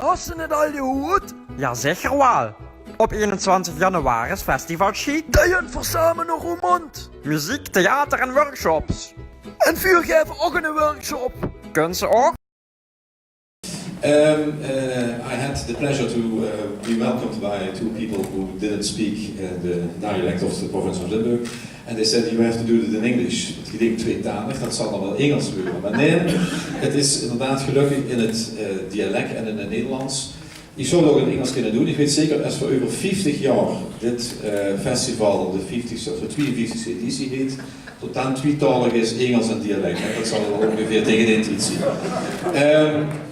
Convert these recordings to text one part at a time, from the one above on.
Hast du nicht al gehoord? Ja, sicher wel. Op 21 januari is Festival Chic. Die het versamen nog om mond. Muziek, theater en workshops. En vuurgeven ook in een workshop. Kunst ook? I had the pleasure to be welcomed by two people who didn't speak the dialect of the province of Limburg. And they said, you have to do it in English. Het klinkt tweetalig, dat zal dan wel Engels worden. Maar nee, het is inderdaad gelukkig in het dialect en in het Nederlands. Ik zou het ook in het Engels kunnen doen. Ik weet zeker, als voor over 50 jaar dit festival de 50ste of de 52e editie heet, tot dan tweetalig is Engels en dialect. Dat zal wel ongeveer tegen de intuïtie.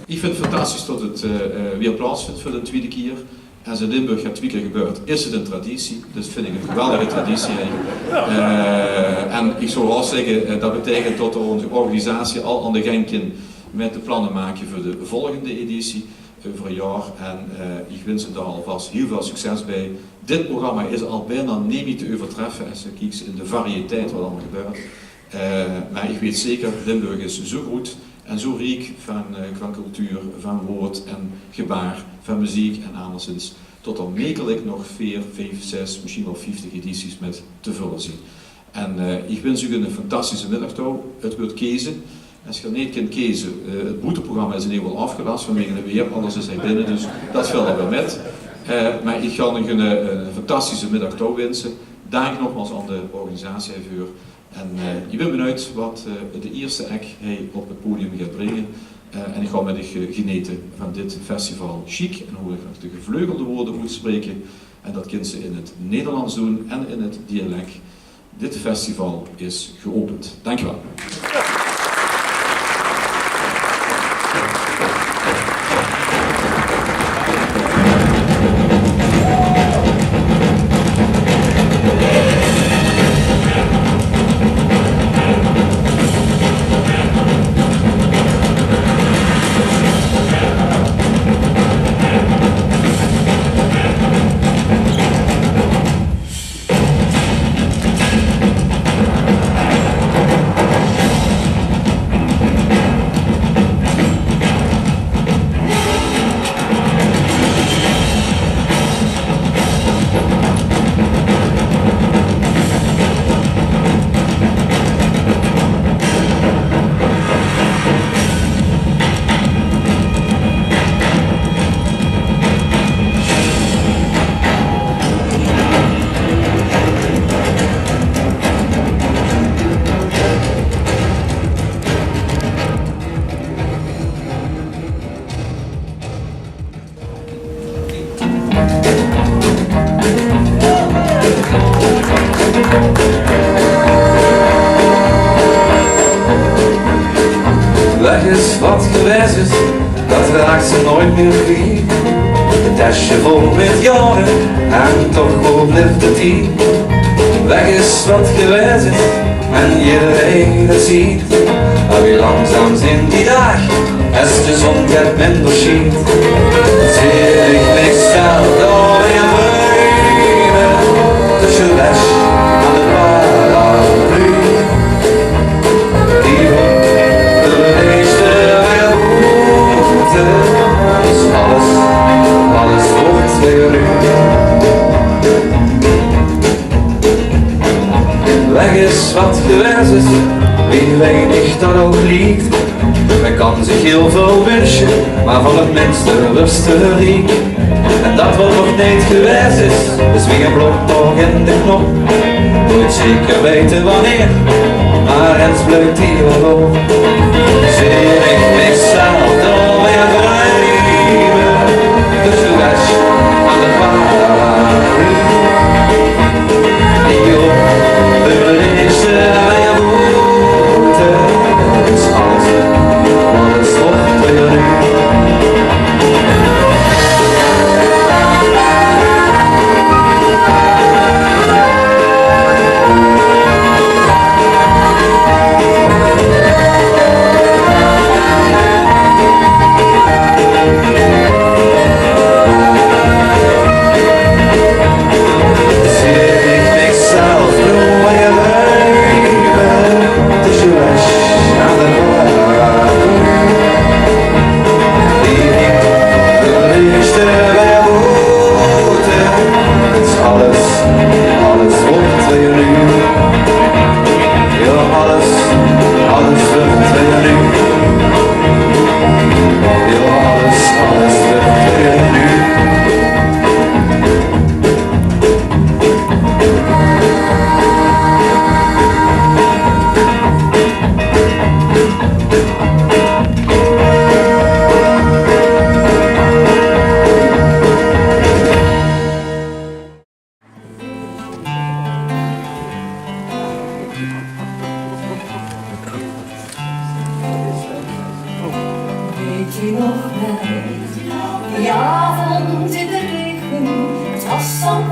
Ik vind het fantastisch dat het weer plaatsvindt voor de tweede keer. Als in Limburg het 2 keer gebeurt, is het een traditie. Dus vind ik een geweldige traditie. En ik zou wel zeggen, dat betekent dat onze organisatie al aan de gang kan met de plannen maken voor de volgende editie over een jaar. En ik wens ze daar alvast heel veel succes bij. Dit programma is al bijna niet te overtreffen als je kijkt in de variëteit wat allemaal gebeurt. Maar ik weet zeker, Limburg is zo goed en zo rijk van cultuur, van woord en gebaar, van muziek en anderszins, tot er mekelijk nog 4, 5, 6, misschien wel 50 edities met te vullen zijn. En ik wens u een fantastische middag toe. Het wordt kiezen. Als je niet kunt kiezen, het boeteprogramma is in ieder geval afgelast vanwege het weer, anders is hij binnen, dus dat valt er wel met. Maar ik ga nog een fantastische middag toe wensen. Dank nogmaals aan de organisatie hiervoor. En ik ben benieuwd wat de eerste act hij op het podium gaat brengen. En ik ga met u genieten van dit festival Chic en hoe ik nog de gevleugelde woorden moet spreken. En dat kunnen ze in het Nederlands doen en in het dialect. Dit festival is geopend. Dankjewel. Weg is wat geweest is, dat raakt ze nooit meer vrij. Een tasje vol met jaren en toch overleeft het hier. Weg is wat geweest is en iedereen het ziet. Maar wie langzaam zijn die dag, als de zon gaat minder schiet. Zie ik mezelf door je bruinen, tussen les aan de paraplu. Alles wordt weer nu. Weg is wat geweest is, wie weinig dat ook liegt. Men kan zich heel veel wensen, maar van het minste rustig riek. En dat wat nog niet geweest is wie een blok nog in de knop. Nooit zeker weten wanneer, maar het blijft hier wel op. Zie ik mezelf dan weer drijven, tussen les aan de paraplu. Die op de eerste weer moeten, is alles wordt weer nu. Die avond in de regen, het was al 8:45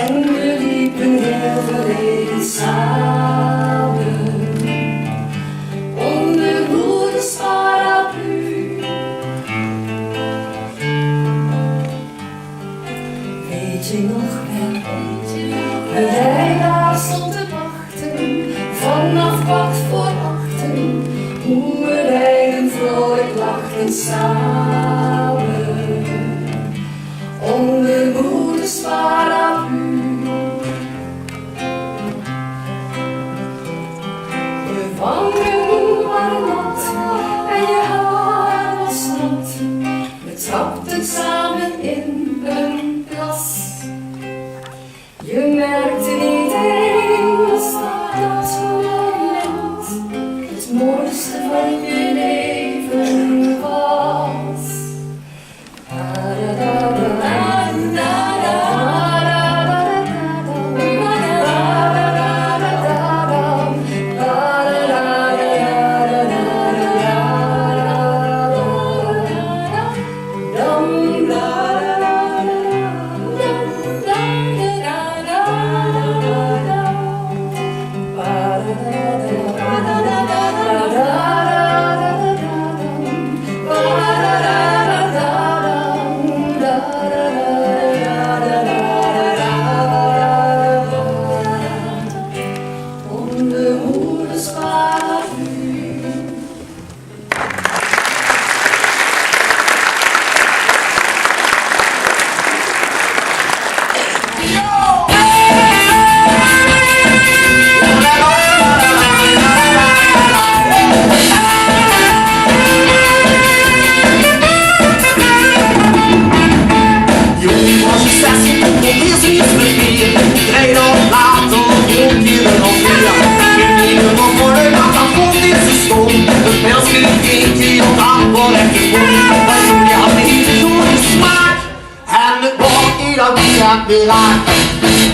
en we liepen heel verlegen samen onder moeders paraplu. Weet je nog wel, hoe jij daar stond te wachten, vanaf 7:15, hoe we rijden vrolijk lachten samen onder moeders paraplu. Je wangen waren nat en je haar was nat. We trapten samen in een klas. Je merkte niet eens dat moment het mooiste van je leven was.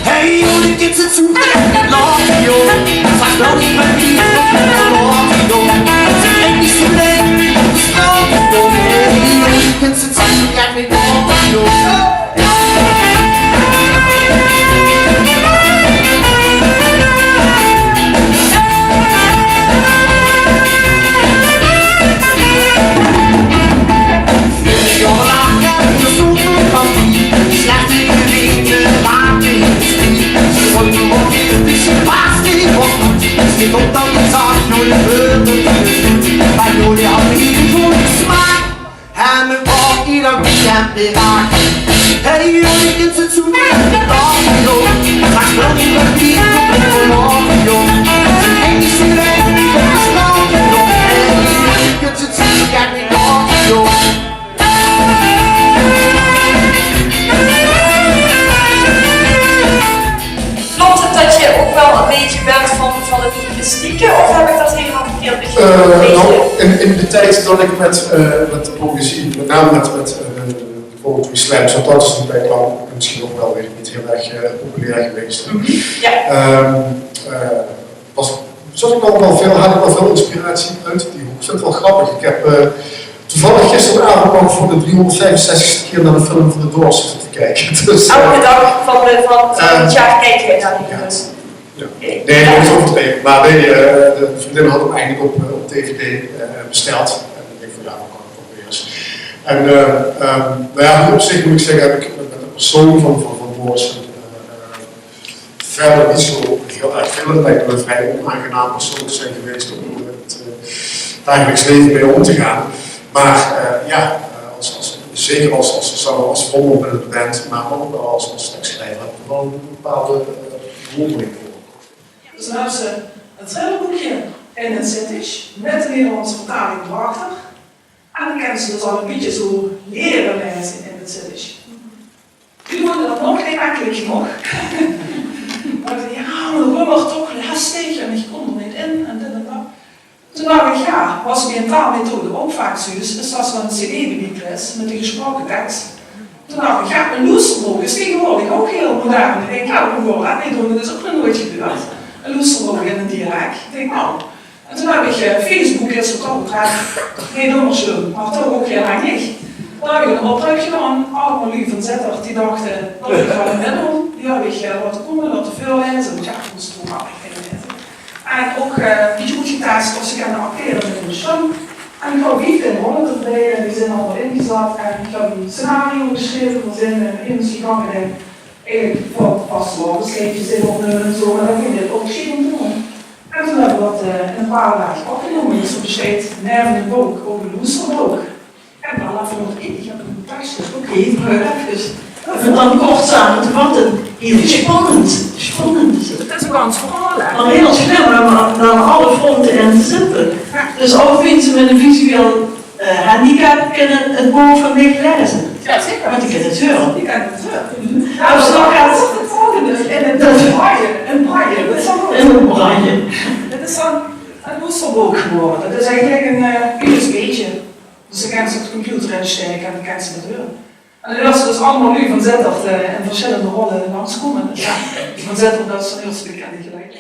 Hey, jullie kids, het zoekt echt nog, joh. Straks wel niet meer hier, nog, joh. Het is echt niet zo leuk, het is nog, joh. Hey, jullie kids, het zoekt echt niet nog, joh. Ik hoop dat het zacht nooit gebeurt. Bij jullie hadden jullie goede smaak. En we gaan ieder weekend weer raak. Hey, jullie kind zit zo met de dag, joh. Straks wel niet meer hier op de verloren, joh. Ze heeft niet zo leuk, dat is lang, joh. Hey, jullie kind zit zo met de dag, joh. Klopt het dat je ook wel een beetje bent van het humoristieke, of heb ik dat helemaal verkeerd begrepen? Nou, in de tijd dat ik met poëzie, met name met de poetry slams, want dat is een tijd lang misschien ook wel weer niet heel erg populair geweest. Ja. Had ik wel veel inspiratie uit die hoek. Ik vind het wel grappig. Ik heb toevallig gisteravond nog voor de 365 keer naar de film van de Doors zitten te kijken. Dus, elke dag van het jaar kijken we naar die dus. Ja. Nee, dat is overdreven. Maar nee, de vriendin had hem eigenlijk op DVD besteld. En ik denk van ja, dan kan ik ook weer eens. En nou ja, op zich moet ik zeggen, heb ik met de persoon van Boris verder niet zo heel erg veel. Het lijkt me een vrij onaangenaam persoon te zijn geweest om het dagelijks leven mee om te gaan. Maar ja, zeker als volop in de band, maar ook wel als tekstschrijver, heb ik wel een bepaalde bewondering voor. Dus dan hebben ze een trillenboekje in het Zintisch, met de Nederlandse vertaling erachter. En dan kunnen ze dus al een beetje zo leren lezen in het Zintisch. Die worden dat nog geen enkele nog. Maar ik dacht, ja, maar dat wordt toch lastig en ik kom er niet in en dit en dat. Toen dacht ik, ja, was bij een taalmethode ook vaak zo is dat zo'n CD-bibliotheek is met die gesproken tekst. Toen dacht ik, ja, een loesterboog is tegenwoordig ook heel modern. Ik denk, ja, hoe dat niet doen, dat is ook nog nooit gebeurd. Een loesterboog in een dialect. Ik denk, nou, En toen heb ik Facebook is het toch geen onderzoek, maar toch ook heel erg niet. Dan heb ik een opdracht gedaan, allemaal lieve zetters die dachten dat ik ga hem doen. Die heb ik laten komen, laten veel lezen, want ja, ik moest het ook makkelijk kunnen lezen. En ook een beetje goed getest of ze kunnen acteren met een show. En ik heb 15 rollen te verdelen, die zijn allemaal ingezet. En ik heb een scenario geschreven voor zin in de gangen en eigenlijk voor vast wel beschreven zin opnemen en zo, maar dan kun je dit ook zien om te doen. En toen hebben we dat in een paar dagen opgenomen, dus op de steeds nerven in de boek, ook een loesterboek. En dan laten we nog in, ik heb een tekst, oké, even dan kort samen te vatten. Heel spannend, spannend. Dat is een kans verhaal. Maar heel slim om aan alle fronten in te zitten. Dus ook mensen met een visueel handicap kunnen het boven van licht lezen. Ja, zeker. Want die kunnen het horen. Die kunnen het horen. Nou, zo gaat het volgende. En een braille. Een braille. Dat is dan een loesterboek geworden. Dat is eigenlijk een USB'tje. Dus dan kan ze op de computer insteken en dan kan ze het horen. En als ze dus allemaal nu van Zettert in verschillende rollen langskomen, ja, van Zettert dat is een heel stuk aan die gelijk.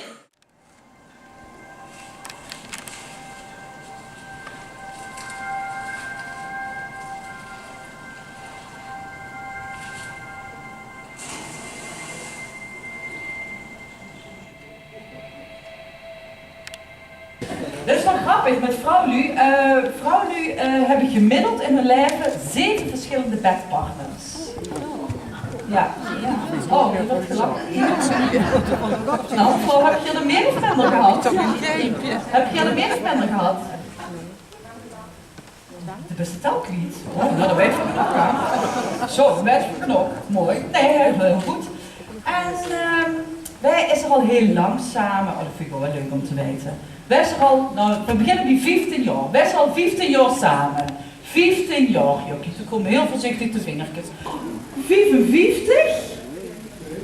Dat is wel grappig, met vrouwen nu hebben gemiddeld in hun leven 7 verschillende bedpartners. Ja. Oh, je wordt gelachen. Nou, mevrouw, heb je er meer of minder gehad? Heb je er meer of minder gehad? Dat is het ook niet. Oh, nou, dat weet je nog gaan. Zo, dat weet je nog. Mooi. Nee, heel goed. En wij is er al heel lang samen. Oh, dat vind ik wel leuk om te weten. Wij zijn al, nou, we beginnen bij 15 jaar. Wij zijn al 15 jaar samen. 15 jaar, jokie. Toen komen heel voorzichtig de vingertjes. 55?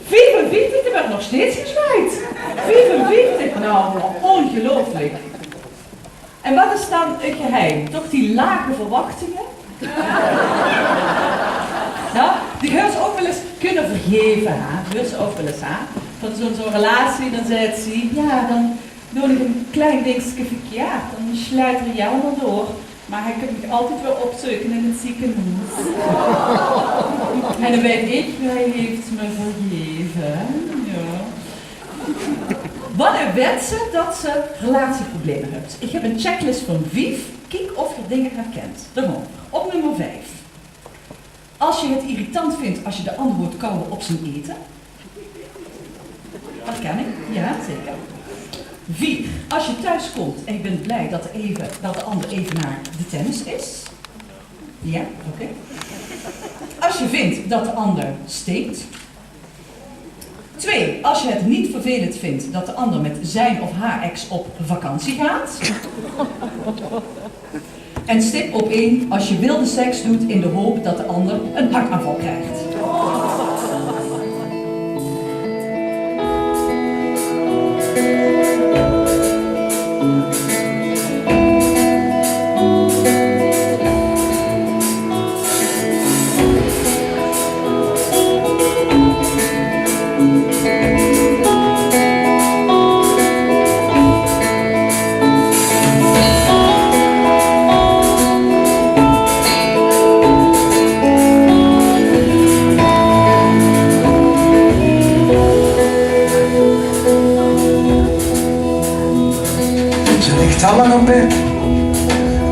55, die werd nog steeds gezwaaid. 55, nou, ongelooflijk. En wat is dan het geheim? Toch die lage verwachtingen? Nou, die gaan ze ook wel eens kunnen vergeven, hè? Dat ze ook wel eens, hè? Van zo'n relatie, dan zegt ze, ja, dan doe ik een klein dingetje verkeerd, dan sluit er jou maar door. Maar hij kunt me altijd weer opzoeken in het ziekenhuis. En dan weet ik, hij heeft me vergeven. Ja. Wanneer weet ze dat ze relatieproblemen heeft? Ik heb een checklist van 5. Kijk of je dingen herkent. Daarom, op nummer 5. Als je het irritant vindt als je de ander hoort kauwen op zijn eten. Dat ken ik, ja zeker. 4. Als je thuis komt en je bent blij dat de ander even naar de tennis is. Ja, oké. Als je vindt dat de ander steekt. 2. Als je het niet vervelend vindt dat de ander met zijn of haar ex op vakantie gaat. En stip op 1. Als je wilde seks doet in de hoop dat de ander een hartaanval krijgt. Al lang op bed,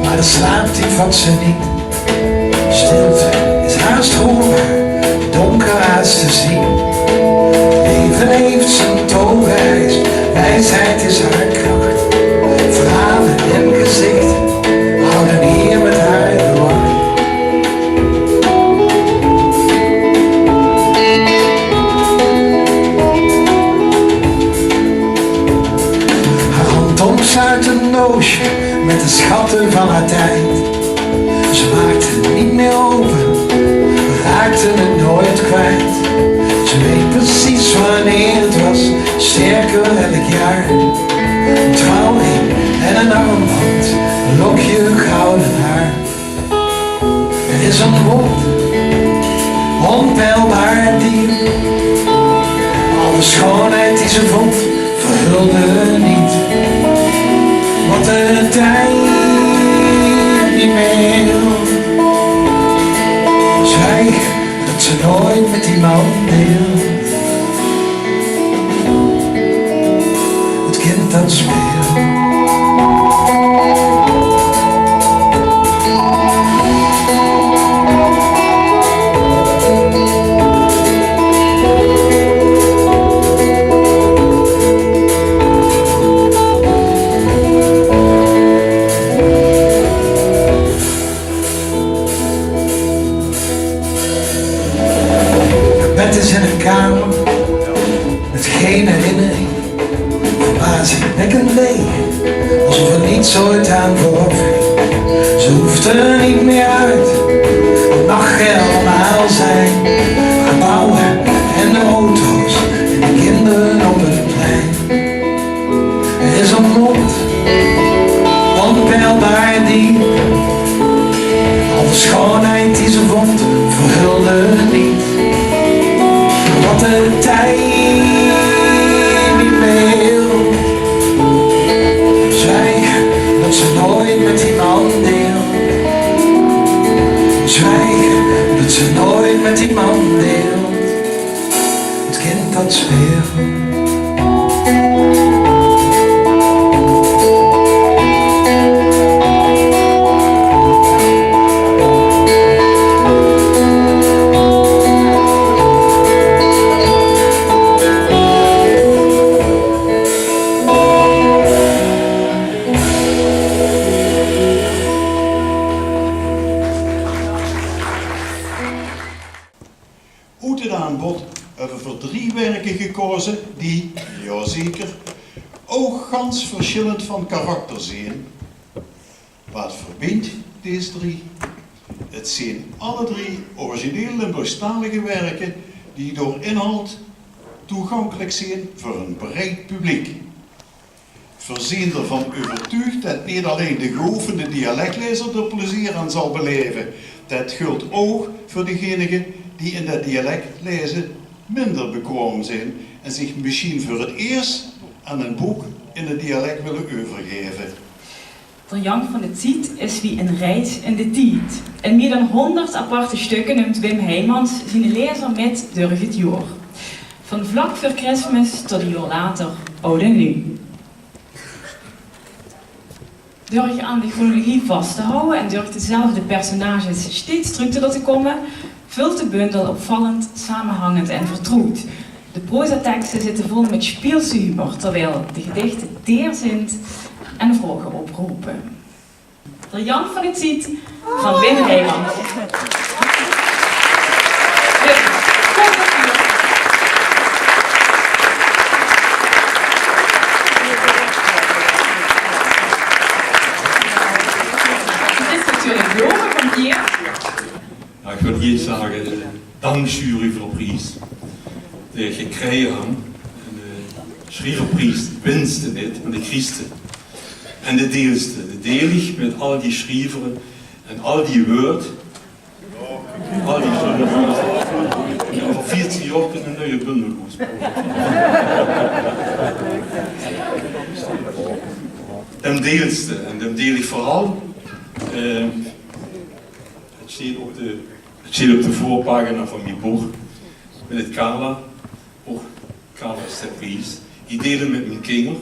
maar dan slaapt hij van ze niet. Stilte is haast hoorbaar, donker haast te zien. Leven heeft zijn toonwijs, wijsheid is haar kracht. Verhalen in gezicht, houden hier met haar de wacht. Uit een doosje met de schatten van haar tijd. Ze maakte het niet meer open, raakte het nooit kwijt. Ze weet precies wanneer het was, sterker elk jaar. Een trouwring en een armband, een lokje gouden haar. Er is een woord, onpeilbaar dier. Alle schoonheid die ze vond, verhulde niet. Wat de tijd niet meer. Zwijg dat ze nooit met die man deelt. Het kind dat speelt. Het is in een kamer met geen herinnering. Verbazingwekkend leeg, alsof er niets ooit aan vooraf ging. Ze hoeft er niet meer uit, het mag helemaal zijn. Gebouwen en de auto's en de kinderen op het plein. Er is een mond, onpeilbaar diep. Al de schoonheid die ze vond, verhulde niet. Wat de tijd niet meer. Zwijg dat ze nooit met die man deelt. Zwijg dat ze nooit met die man deelt. Het kind dat speelt. Aanbod hebben we voor 3 werken gekozen die, jazeker, ook gans verschillend van karakter zijn. Wat verbindt deze 3? Het zijn alle 3 origineel Limburgstalige werken die door inhoud toegankelijk zijn voor een breed publiek. We zijn ervan overtuigd dat niet alleen de geoefende dialectlezer er plezier aan zal beleven. Dat geldt ook voor degenen die in dat dialect lezen minder bekwaam zijn en zich misschien voor het eerst aan een boek in het dialect willen overgeven. De Jan van het Ziet is wie een reis in de tijd. In meer dan 100 aparte stukken neemt Wim Heijmans zijn lezer met door het jaar. Van vlak voor Kerstmis tot een jaar later, oud en nieuw. Door je aan de chronologie vast te houden en door dezelfde personages steeds terug te komen, vult de bundel opvallend, samenhangend en vertrouwd. De prozateksten zitten vol met speelse humor, terwijl de gedichten teerzint en vragen oproepen. De Jan van het Ziet van Wim Heijmans. Het is natuurlijk Joren van hier. Nou, ik wil hier zeggen, dankjury voor de prijs. De gekregen hebben. En de schrijverprijs winste niet, maar de Christen. En de deelste. De delig met al die schrijveren en al die woord. Al die woord. Ja, voor 14 jaar kunnen een nieuwe bundel Dem deelste. En dem deel ik vooral. Het staat op de voorpagina van mijn boek, met het Carla, ook Carla is de prijs. Ik deel met mijn kinderen,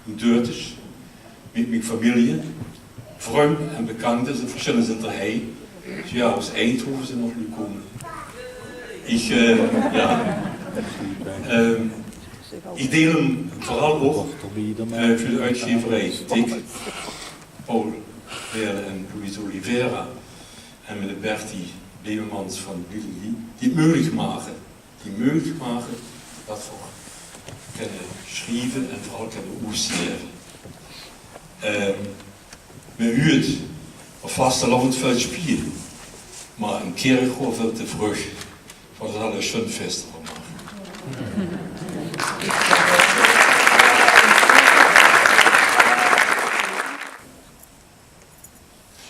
mijn dochters, met mijn familie, vrienden en bekenden, ze verschillen zijn er heen. Dus ja, als Eindhoven zijn nog nu komen. Ik deel hem vooral ook voor de uitgeverij Dick, Paul Weerle en Louise Oliveira en met de Bertie Leeuwmans van Lili, die het mogelijk maken dat we kunnen schrijven en vooral kunnen oesteren. Met u het op vasteland veel spelen, maar een kerkhof veel te vroeg, want dat is een festival maken.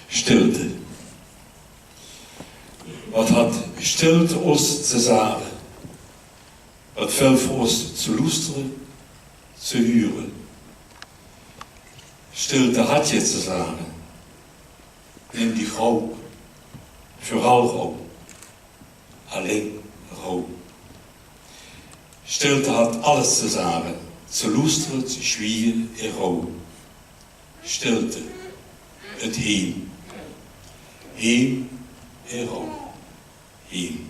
Stilte. Wat hat Stilte ons te sagen? Wat veel voor ons te luisteren, te huren. Stilte had je te zeggen. Neem die gauw. Vooral gauw. Alleen gauw. Stilte had alles te zeggen. Ze loestert, zwiegen en rouw. Stilte. Het heen. Heen en rouw. Heen.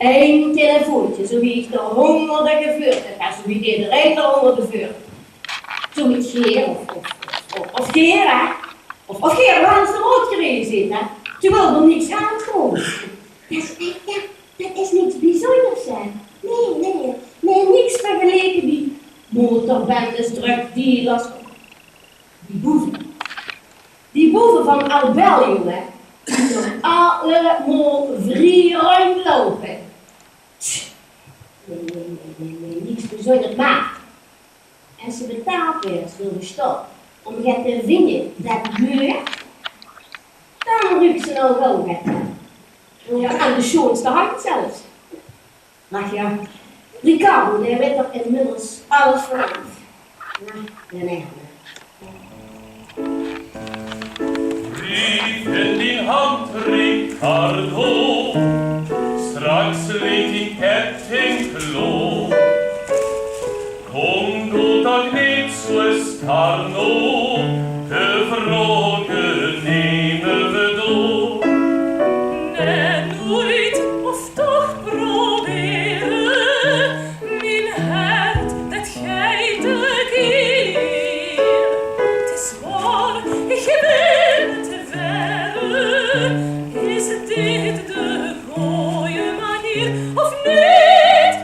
Eén telefoontje, zo wie ik de honderden gevuurd heb, en zo wie iedereen de honderden vuurt. Zoiets Geer of Geer, hè? Of Geer, waar is de rood geweest in, hè? Ze wil er niks aan gewoon. Dat is niks bijzonders, hè? Nee, niks vergeleken die motorbendes, drugdealers, die boeven van Albelio, hè? Die door allemaal vrij rondlopen. Nee, niks bijzonders, maar. En ze betaalt weer voor de stad om het te vinden dat gebeurt. Dan ruikt ze nou wel met ja, aan de schoonste hand zelfs. Maar ja, Ricardo, die weet er inmiddels alles vanaf. Nee. Brief in die hand, Ricardo, straks ligt die ketting kloot. Kom du toch niet zo starno, de vroege nemen we door. Nee, nooit, of toch proberen, mijn hart, dat gij te keer. Het is waar, ik ben te verre, is dit de goeie manier, of niet,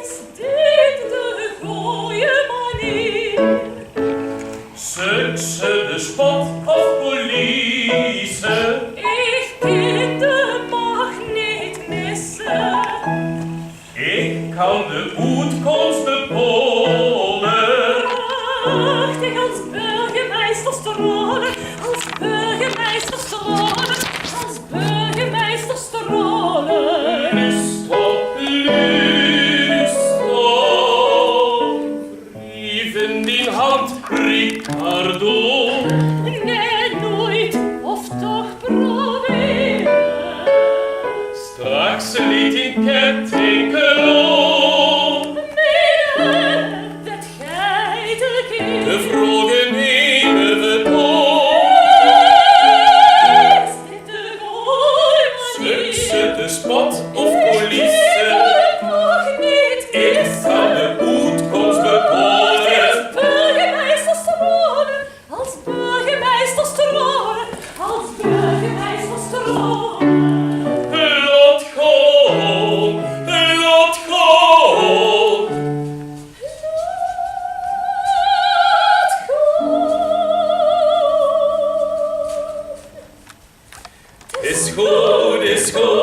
is dit de goeie manier? Ze de spot of police? Ik kan de macht niet missen. Ik kan de burgemeesterstralen, als burgemeesterstralen, als burgemeesterstralen. Lust op, lust op, brieven in hand, Ricardo. Nee, nooit, of toch proberen. Straks liet in kettingelo. Mede, dat gij de keer. De vroege nemen we door. Is dit de mooie manier? Zet de spot of politie. Nog niet. Ik zal de uitkomst bepalen. Burgemeesterstralen, als burgemeesterstralen, als burgemeesterstralen. Lot gewoon, lot gewoon. Is goed, is goed.